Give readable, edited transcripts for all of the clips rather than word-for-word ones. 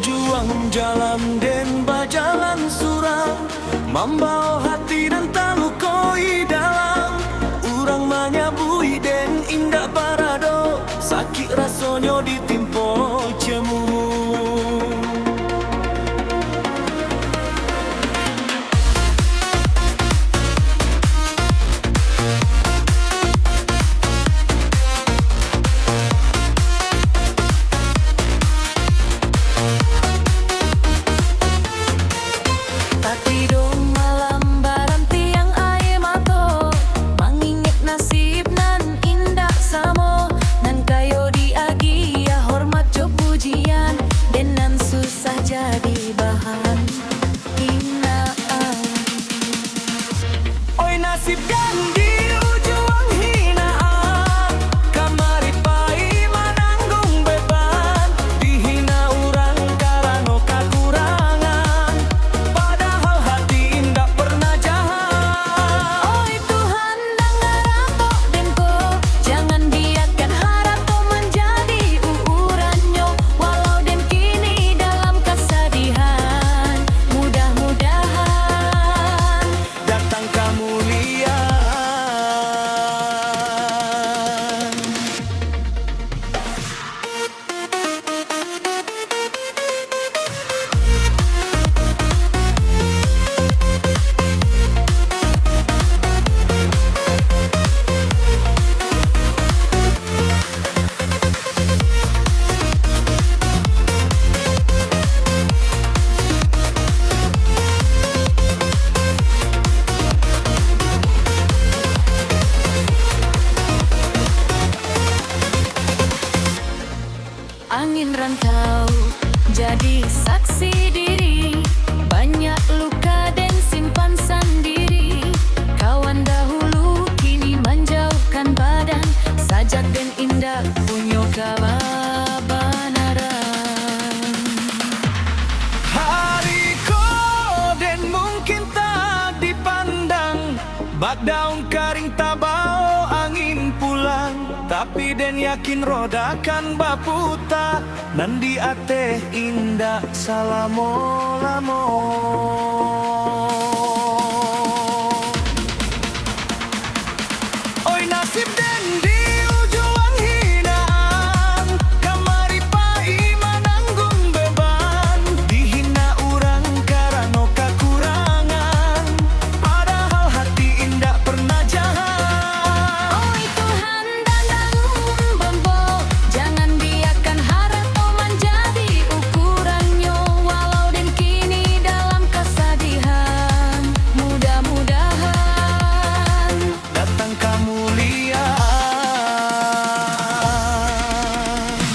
juang jalan den bajalan surang, membawa hati dan talukoi dalam. Urang manyabui den indah parado, sakit rasonyo ditimpo cemu. Nasib dan di ujung hinaan, kamari pai menanggung beban. Dihina orang karena kekurangan, padahal hati indah pernah jahat. Oi Tuhan dengar aku denko, jangan biarkan harapku menjadi ukurannya. Walau den kini dalam kesedihan, mudah-mudahan datang kemuliaan. Angin rantau jadi saksi diri, banyak luka dan simpan sendiri. Kawan dahulu kini menjauhkan badan, sajak dan indah punya kebenaran. Hariko den mungkin tak dipandang, bak daun karing tabau angin pulang. Tapi den yakin rodakan baputa, nandi ate indah salamo-lamo. Oi nasib den di ujung hinaan, kamari pai menanggung beban. Dihina orang karena kekurangan, padahal hati indah pernah jahat. Oi Tuhan dandang bambo, jangan biarkan harapku menjadi ukurannya. Walau den kini dalam kesedihan, mudah-mudahan Datang kemuliaan.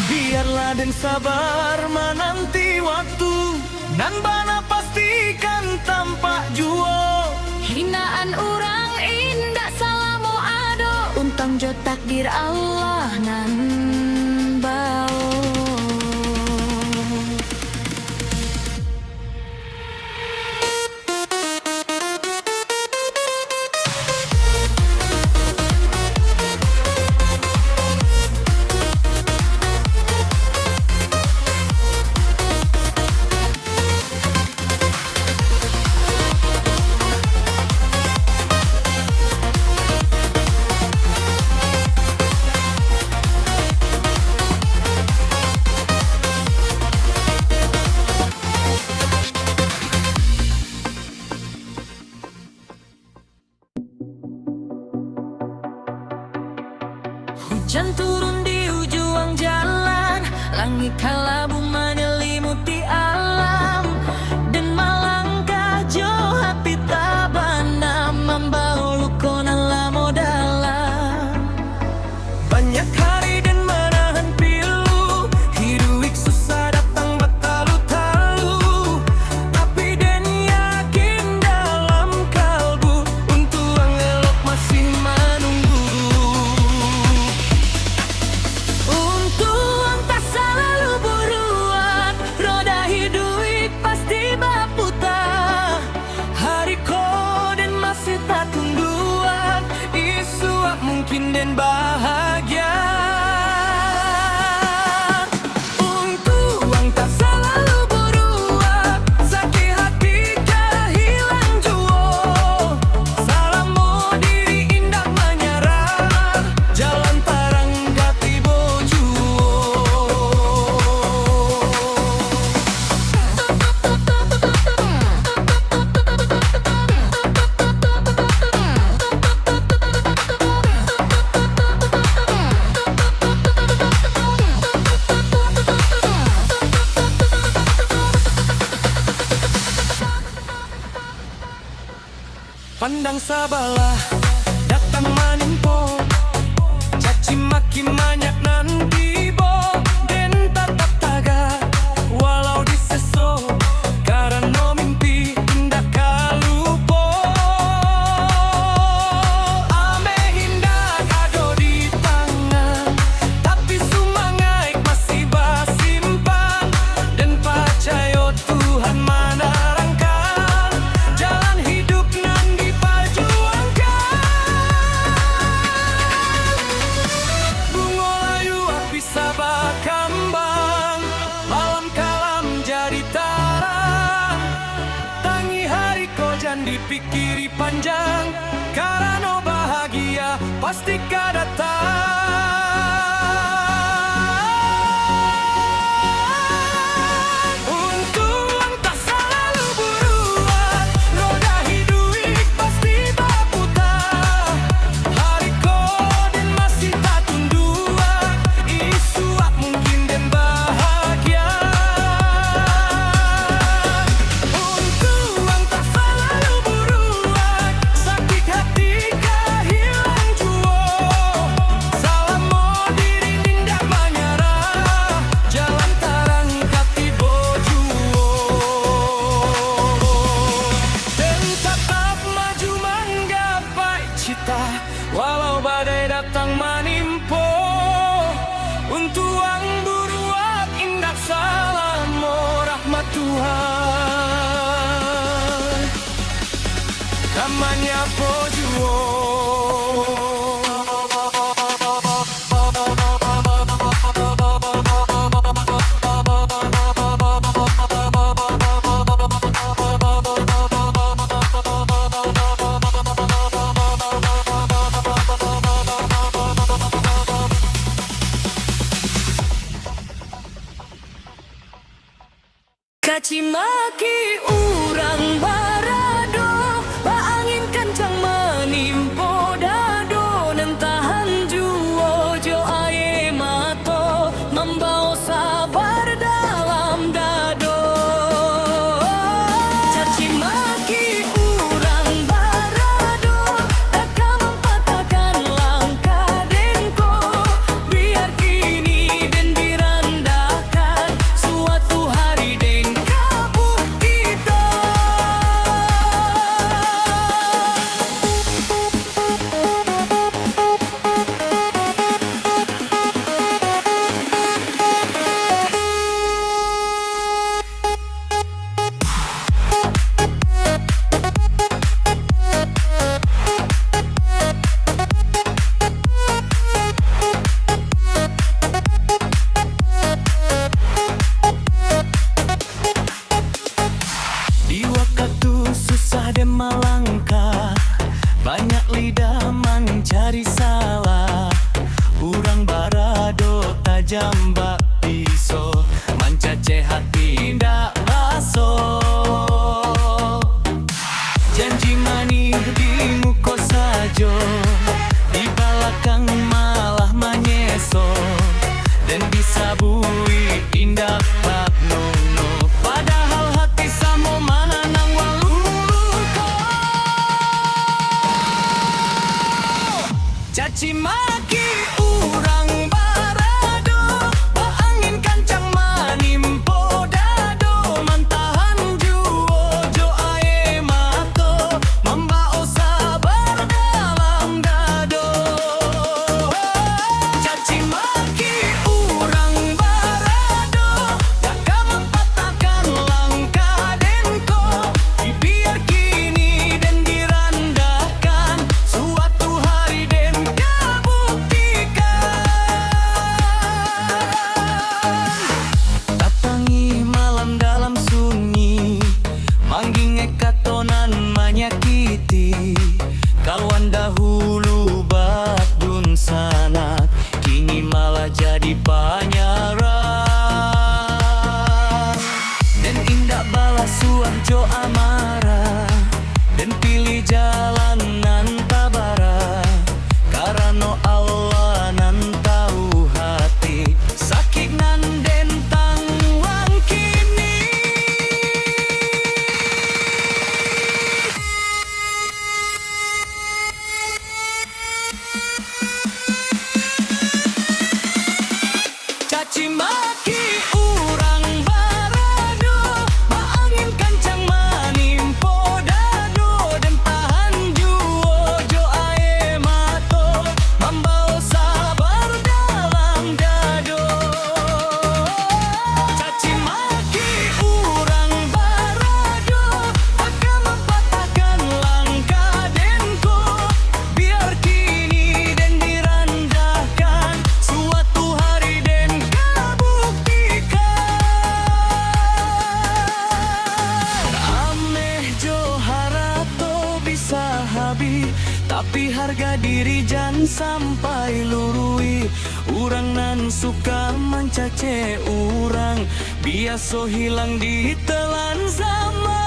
Biarlah den sabar menanti waktu, nan bana pastikan tampak juo. hinaan orang indah salamu ado, untang jo takdir Allah nan bau. Hujan turun di ujung jalan, langit kalabu menyelimuti alam. Dan melangkah jauh hati tabana, membawa lukonan lamo dalam. Banyak hari dan menahan pilu, hidup susah datang bertalu-talu. Tapi dan yakin dalam kalbu, untuk elok masih menunggu. Untung tak selalu buruan, roda hidup pasti berputar. Hari dan masih tak tunduan, isu mungkin dan bahagia. Untung tak selalu buruan, pandang sabalah datang manimpo, caci maki banyak nanti bo, den tatap taga walau diseso, karena mimpi indah kalupo. Ame hindak ado di tangan, tapi sumangai masih basimpan, dan percaya Tuhan menerangkan jalan hidup nan diperjuangkan. Bunga layu api sabar kambang, malam kalam jadi terang. Tangi hari kau jangan dipikiri panjang, karena bahagia pasti kau datang. Untung tak selalu beruang, roda hidup pasti berputar. Hari koden masih tak tunduan, isuak mungkin dan bahagia. Untung tak selalu beruang, sakit hati kehilang jua. Salam mau diri nindak menyerah, jalan terang kati bojuo. Dan tetap maju menggapai cita, walau badai datang menimpa. Untuang buruak indah salam rahmat Tuhan, namanya Pojuo. Caci maki urang barado, angin kencang menimpo dado, nentahan juo jo aye mato, membawa sabar dalam dado. Caci maki urang barado, takkan mempatahkan langkah denko, biar kini den dirandahkan suatu hari den kabut kita. Di waktu susah dan melangkah, banyak lidah mencari salah. Urang barado tajam bak pisau, mencace hati ndak baso. Janji manis di muka sajo, di belakang malah menyeso, dan disabui indah bak nono, padahal hati samo manang waluko. Caci maki urang barado, angin kancang menimpo dado, mantahan juo jo aye mato, membawa sabar dalam dado. Caci maki urang barado, takkan mempatahkan langkah denko, biar kini den dirandahkan suatu hari den kabuktikan. Tatangi malam dalam sunyi, mangginge katonan menyakiti. Kawan dahulu badun sanak, kini malah jadi penyerang. Dan indah balas suam jo amarah, dan pilih jalan nan tabara, karena Allah nan tahu hati, sakit nan den tangwang kini. harga diri jan sampai lurui. Urang nan suka mencace urang, biasa hilang di telan zaman.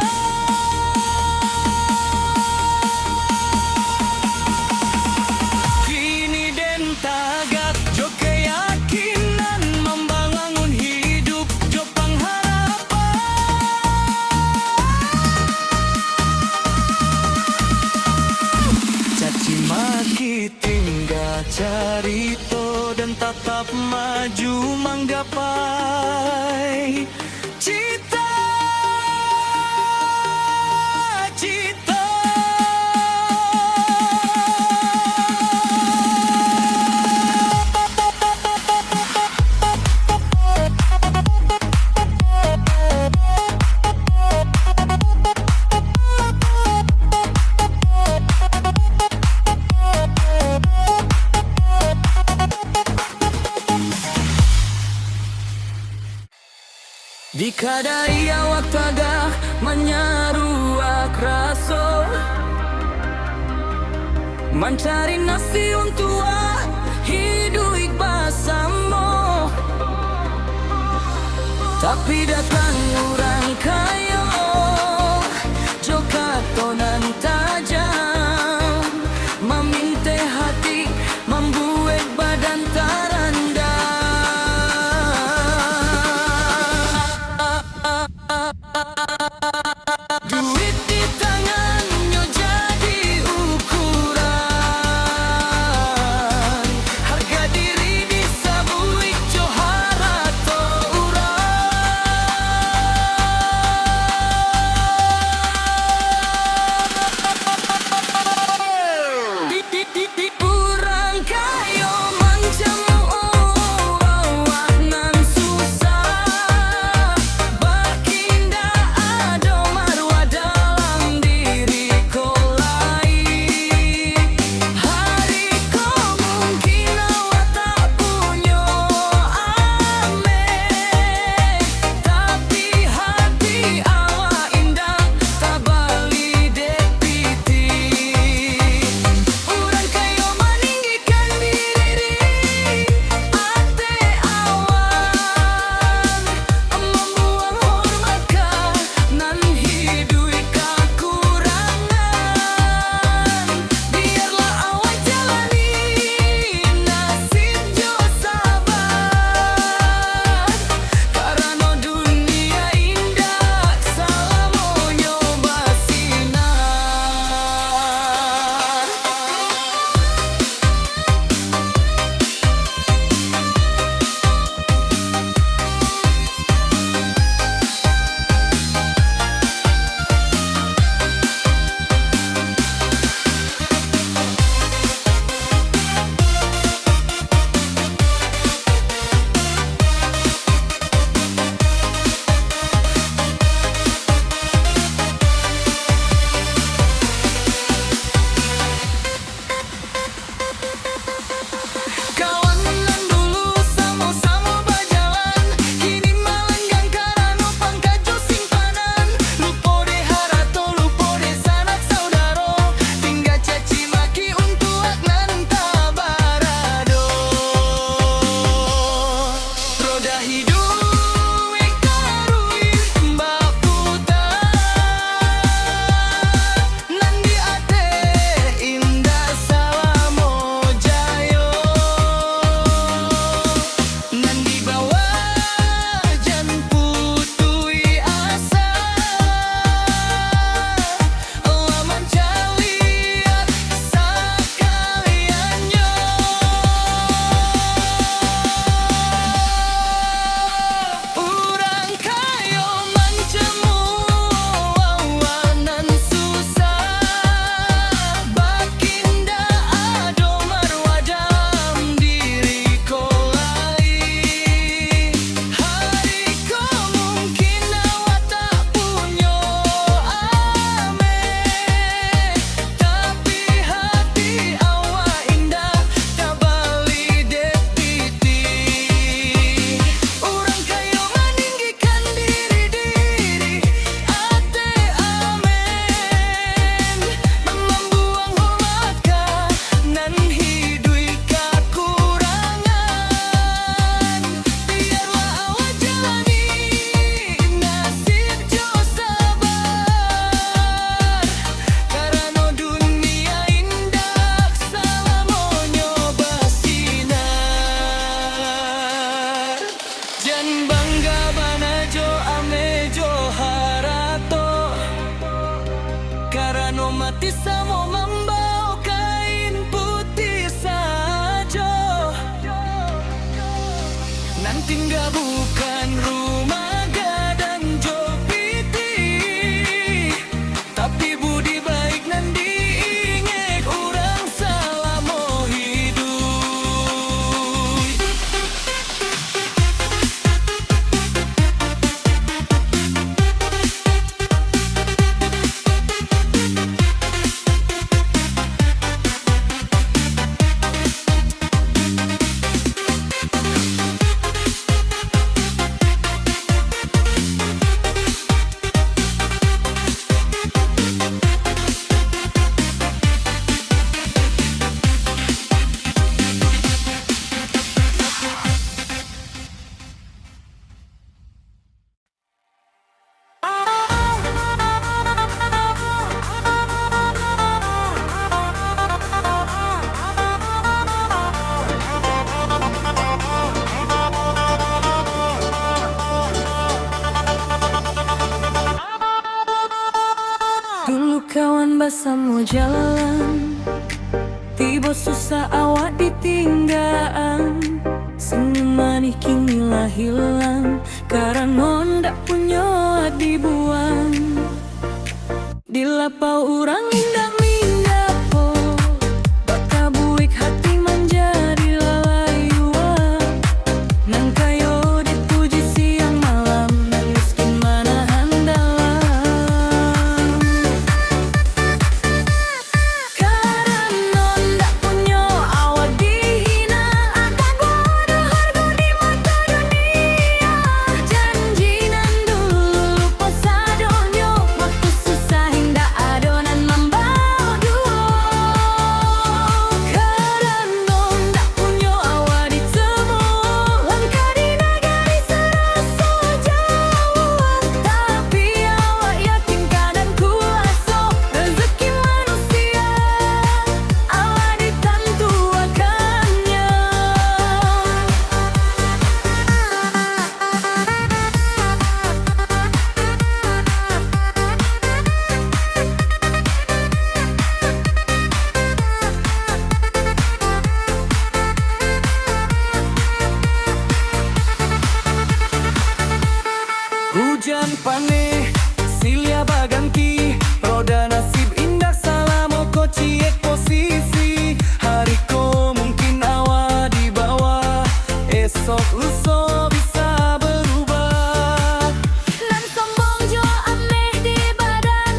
Kini den tagak jo keyakinan membangun hidup jo pengharapan. Caci maki tinggal carito dan tetap maju menggapai cita cita. Di kadai awak tagah menyaruak raso, mencari nasi untuk hidup basamo. Tapi datang orang kayo joka tonan tajam, meminte hati membuat badan teranda. Duit di tangannya jadi ukuran, harga diri disabui jo harato urang. di samo membawa kain putih saja. Nan tinggal bukan rumah gadang jopiti, tapi budi baik nan diingek orang selama hidup. Dulu kawan basamu jalan, tiba susah awak ditinggalan. Senyum manis kinilah hilang, karena ndak punya dibuang. Di lapau orang indah mindapo, baka buik hati menjadi lalayuan. Nang kayo dipuji siang malam, dan miskin mana handalan. Karena ndak punya awak dihina, ada gua ada harga di mata dunia. Janji nan dulu lupa sadonyo, waktu susah hinda adonan membawa duo. Karena ndak punya awak ditemu, langkah di negari serasa jauh. Tapi awak yakinkan dan kuasa, rezeki manusia Allah ditentukannya. Hujan pane, silya baganti, roda nasib indah salamo ko ciek posisi. Hari ko mungkin awak di bawah, esok lusa bisa berubah. Nan sombong jo ameh di badan,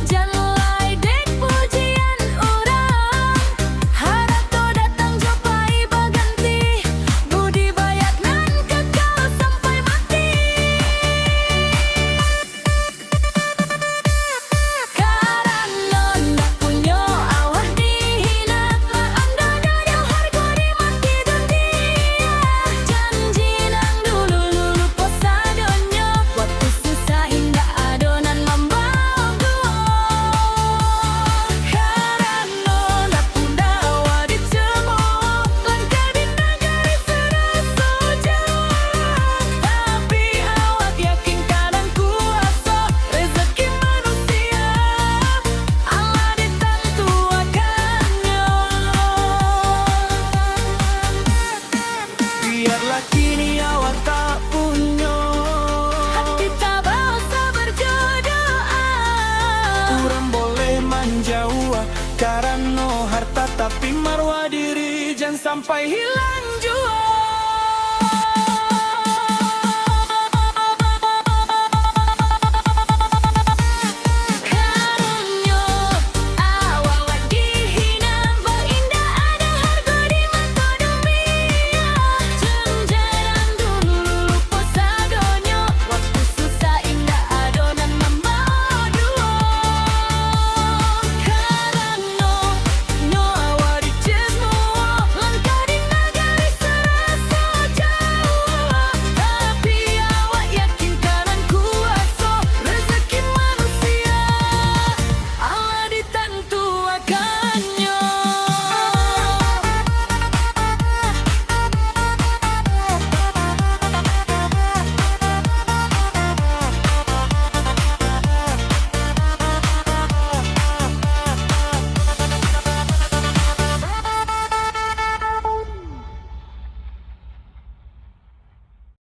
janlai dek pujian orang. Harap to datang jo pai baganti, budi bayat nan kekal sampai mati. Karena ndak punya awak dihina, anda ada harga di mati dunia. Janji nan dulu lupa sadonyo, waktu susah indah adonan membawa duo. Karena ndak punya awak ditemu, langkah di negari serasa jauh. Tapi awak yakinkan dan kuasa, rezeki manusia Allah ditentukannya. Biarlah kini awak tak punya, Hati tak bangsa berjodoh. kurang boleh menjauh karena harta tapi marwah diri jangan sampai hilang.